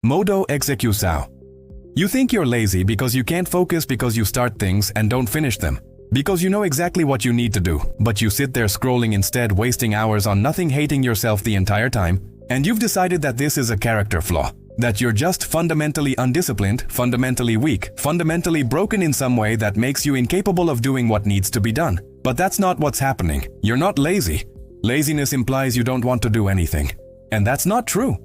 Modo execução. You think you're lazy because you can't focus because you start things and don't finish them. Because you know exactly what you need to do, but you sit there scrolling instead, wasting hours on nothing, hating yourself the entire time, and you've decided that this is a character flaw. That you're just fundamentally undisciplined, fundamentally weak, fundamentally broken in some way that makes you incapable of doing what needs to be done. But that's not what's happening. You're not lazy. Laziness implies you don't want to do anything. And that's not true.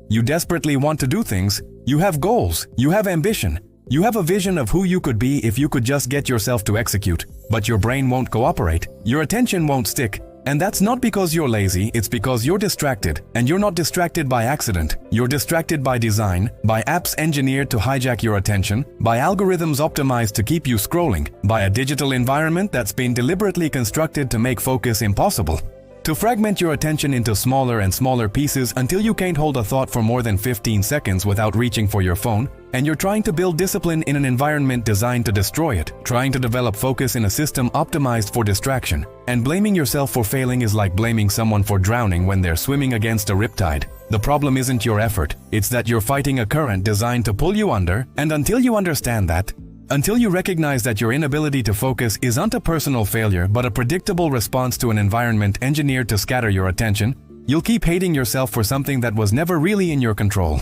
You desperately want to do things. You have goals. You have ambition. You have a vision of who you could be if you could just get yourself to execute. But your brain won't cooperate. Your attention won't stick. And that's not because you're lazy, it's because you're distracted. And you're not distracted by accident. You're distracted by design, by apps engineered to hijack your attention, by algorithms optimized to keep you scrolling, by a digital environment that's been deliberately constructed to make focus impossible. To fragment your attention into smaller and smaller pieces until you can't hold a thought for more than 15 seconds without reaching for your phone, and you're trying to build discipline in an environment designed to destroy it, trying to develop focus in a system optimized for distraction, and blaming yourself for failing is like blaming someone for drowning when they're swimming against a riptide. The problem isn't your effort, it's that you're fighting a current designed to pull you under, and until you understand that, until you recognize that your inability to focus isn't a personal failure but a predictable response to an environment engineered to scatter your attention, you'll keep hating yourself for something that was never really in your control.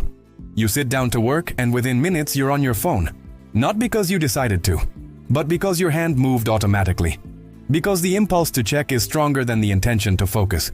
You sit down to work and within minutes you're on your phone. Not because you decided to, but because your hand moved automatically. Because the impulse to check is stronger than the intention to focus.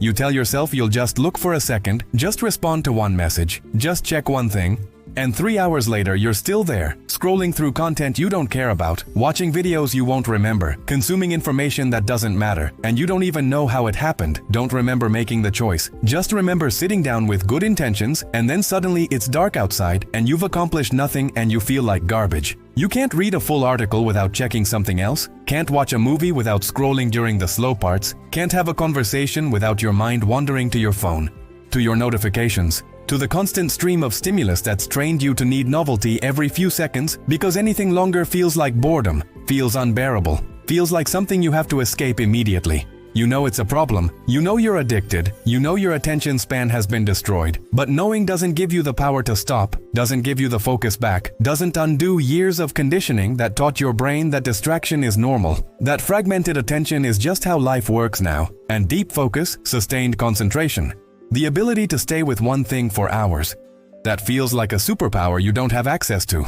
You tell yourself you'll just look for a second, just respond to one message, just check one thing, and 3 hours later you're still there, scrolling through content you don't care about, watching videos you won't remember, consuming information that doesn't matter, and you don't even know how it happened, don't remember making the choice, just remember sitting down with good intentions, and then suddenly it's dark outside and you've accomplished nothing and you feel like garbage. You can't read a full article without checking something else, can't watch a movie without scrolling during the slow parts, can't have a conversation without your mind wandering to your phone, to your notifications, to the constant stream of stimulus that's trained you to need novelty every few seconds because anything longer feels like boredom, feels unbearable, feels like something you have to escape immediately. You know it's a problem, you know you're addicted, you know your attention span has been destroyed, but knowing doesn't give you the power to stop, doesn't give you the focus back, doesn't undo years of conditioning that taught your brain that distraction is normal, that fragmented attention is just how life works now, and deep focus, sustained concentration. The ability to stay with one thing for hours. That feels like a superpower you don't have access to.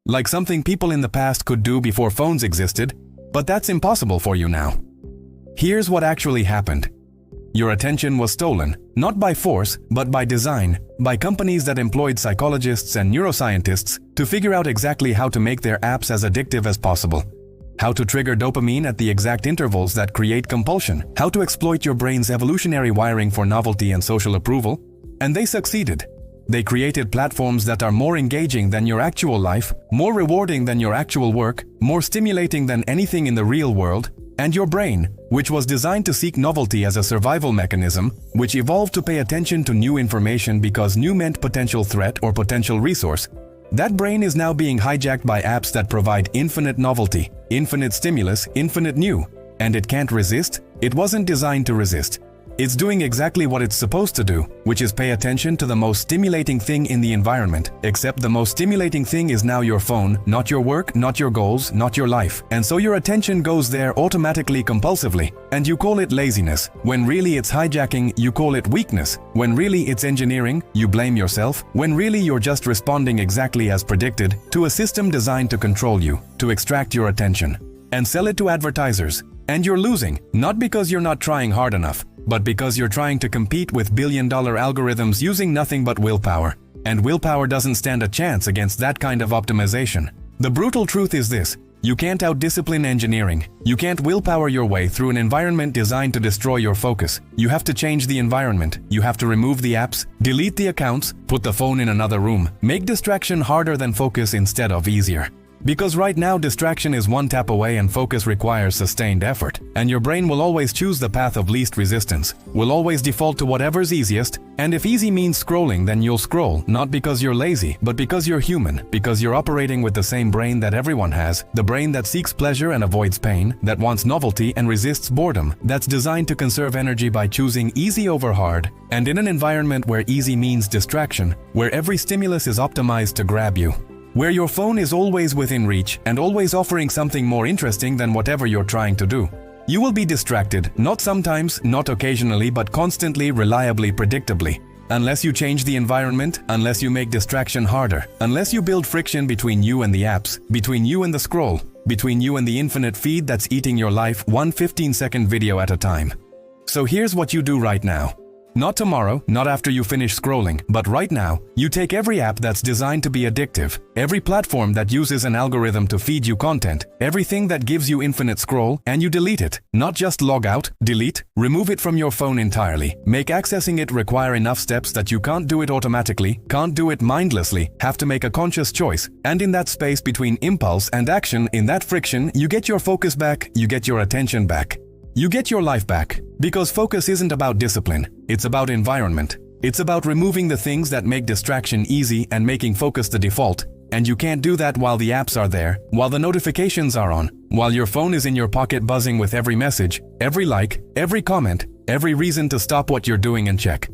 Like something people in the past could do before phones existed, but that's impossible for you now. Here's what actually happened. Your attention was stolen, not by force, but by design, by companies that employed psychologists and neuroscientists to figure out exactly how to make their apps as addictive as possible. How to trigger dopamine at the exact intervals that create compulsion, how to exploit your brain's evolutionary wiring for novelty and social approval. And they succeeded. They created platforms that are more engaging than your actual life, more rewarding than your actual work, more stimulating than anything in the real world, and your brain, which was designed to seek novelty as a survival mechanism, which evolved to pay attention to new information because new meant potential threat or potential resource. That brain is now being hijacked by apps that provide infinite novelty, infinite stimulus, infinite new. And it can't resist. It wasn't designed to resist. It's doing exactly what it's supposed to do, which is pay attention to the most stimulating thing in the environment, except the most stimulating thing is now your phone, not your work, not your goals, not your life. And so your attention goes there automatically, compulsively, and you call it laziness. When really it's hijacking, you call it weakness. When really it's engineering, you blame yourself. When really you're just responding exactly as predicted to a system designed to control you, to extract your attention, and sell it to advertisers. And you're losing, not because you're not trying hard enough, but because you're trying to compete with billion-dollar algorithms using nothing but willpower. And willpower doesn't stand a chance against that kind of optimization. The brutal truth is this: you can't out-discipline engineering. You can't willpower your way through an environment designed to destroy your focus. You have to change the environment. You have to remove the apps, delete the accounts, put the phone in another room, make distraction harder than focus instead of easier. Because right now distraction is one tap away and focus requires sustained effort. And your brain will always choose the path of least resistance, will always default to whatever's easiest, and if easy means scrolling, then you'll scroll, not because you're lazy, but because you're human, because you're operating with the same brain that everyone has, the brain that seeks pleasure and avoids pain, that wants novelty and resists boredom, that's designed to conserve energy by choosing easy over hard, and in an environment where easy means distraction, where every stimulus is optimized to grab you, where your phone is always within reach and always offering something more interesting than whatever you're trying to do. You will be distracted, not sometimes, not occasionally, but constantly, reliably, predictably. Unless you change the environment, unless you make distraction harder, unless you build friction between you and the apps, between you and the scroll, between you and the infinite feed that's eating your life one 15-second video at a time. So here's what you do right now. Not tomorrow, not after you finish scrolling, but right now, you take every app that's designed to be addictive, every platform that uses an algorithm to feed you content, everything that gives you infinite scroll, and you delete it. Not just log out, delete, remove it from your phone entirely. Make accessing it require enough steps that you can't do it automatically, can't do it mindlessly, have to make a conscious choice. And in that space between impulse and action, in that friction, you get your focus back, you get your attention back. You get your life back. Because focus isn't about discipline, it's about environment. It's about removing the things that make distraction easy and making focus the default. And you can't do that while the apps are there, while the notifications are on, while your phone is in your pocket buzzing with every message, every like, every comment, every reason to stop what you're doing and check.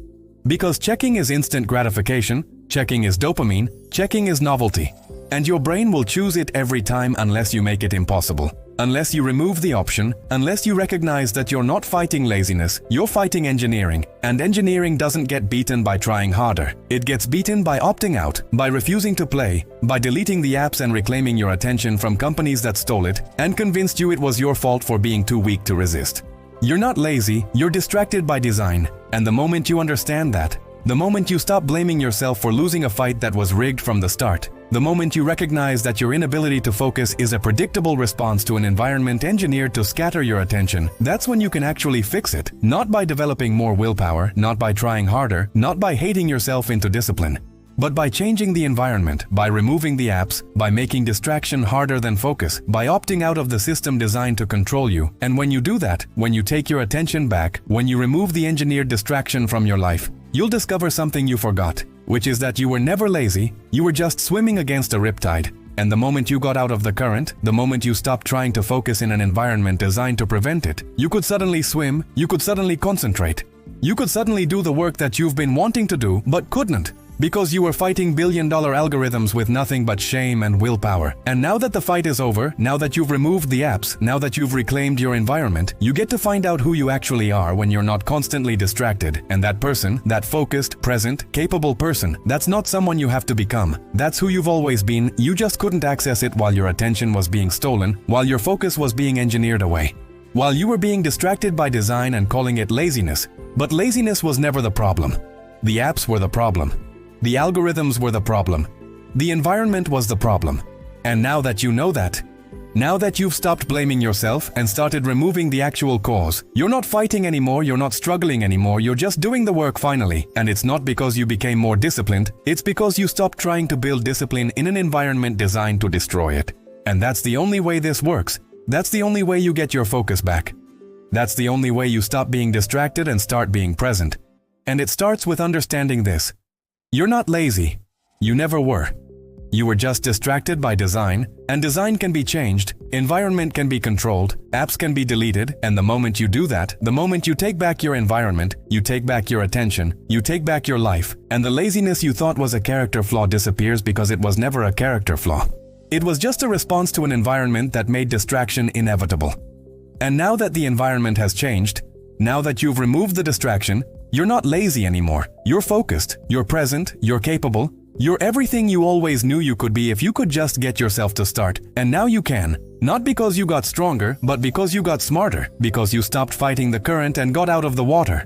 Because checking is instant gratification, checking is dopamine, checking is novelty. And your brain will choose it every time unless you make it impossible. Unless you remove the option, unless you recognize that you're not fighting laziness, you're fighting engineering. And engineering doesn't get beaten by trying harder. It gets beaten by opting out, by refusing to play, by deleting the apps and reclaiming your attention from companies that stole it and convinced you it was your fault for being too weak to resist. You're not lazy, you're distracted by design. And the moment you understand that, the moment you stop blaming yourself for losing a fight that was rigged from the start, the moment you recognize that your inability to focus is a predictable response to an environment engineered to scatter your attention, that's when you can actually fix it. Not by developing more willpower, not by trying harder, not by hating yourself into discipline, but by changing the environment, by removing the apps, by making distraction harder than focus, by opting out of the system designed to control you. And when you do that, when you take your attention back, when you remove the engineered distraction from your life, you'll discover something you forgot, which is that you were never lazy, you were just swimming against a riptide. And the moment you got out of the current, the moment you stopped trying to focus in an environment designed to prevent it, you could suddenly swim, you could suddenly concentrate. You could suddenly do the work that you've been wanting to do but couldn't. Because you were fighting billion-dollar algorithms with nothing but shame and willpower. And now that the fight is over, now that you've removed the apps, now that you've reclaimed your environment, you get to find out who you actually are when you're not constantly distracted. And that person, that focused, present, capable person, that's not someone you have to become. That's who you've always been, you just couldn't access it while your attention was being stolen, while your focus was being engineered away. While you were being distracted by design and calling it laziness. But laziness was never the problem. The apps were the problem. The algorithms were the problem. The environment was the problem. And now that you know that, now that you've stopped blaming yourself and started removing the actual cause, you're not fighting anymore, you're not struggling anymore, you're just doing the work finally. And it's not because you became more disciplined, it's because you stopped trying to build discipline in an environment designed to destroy it. And that's the only way this works. That's the only way you get your focus back. That's the only way you stop being distracted and start being present. And it starts with understanding this. You're not lazy. You never were. You were just distracted by design, and design can be changed, environment can be controlled, apps can be deleted, and the moment you do that, the moment you take back your environment, you take back your attention, you take back your life, and the laziness you thought was a character flaw disappears because it was never a character flaw. It was just a response to an environment that made distraction inevitable. And now that the environment has changed, now that you've removed the distraction, you're not lazy anymore. You're focused, you're present, you're capable, you're everything you always knew you could be if you could just get yourself to start. And now you can. Not because you got stronger, but because you got smarter, because you stopped fighting the current and got out of the water.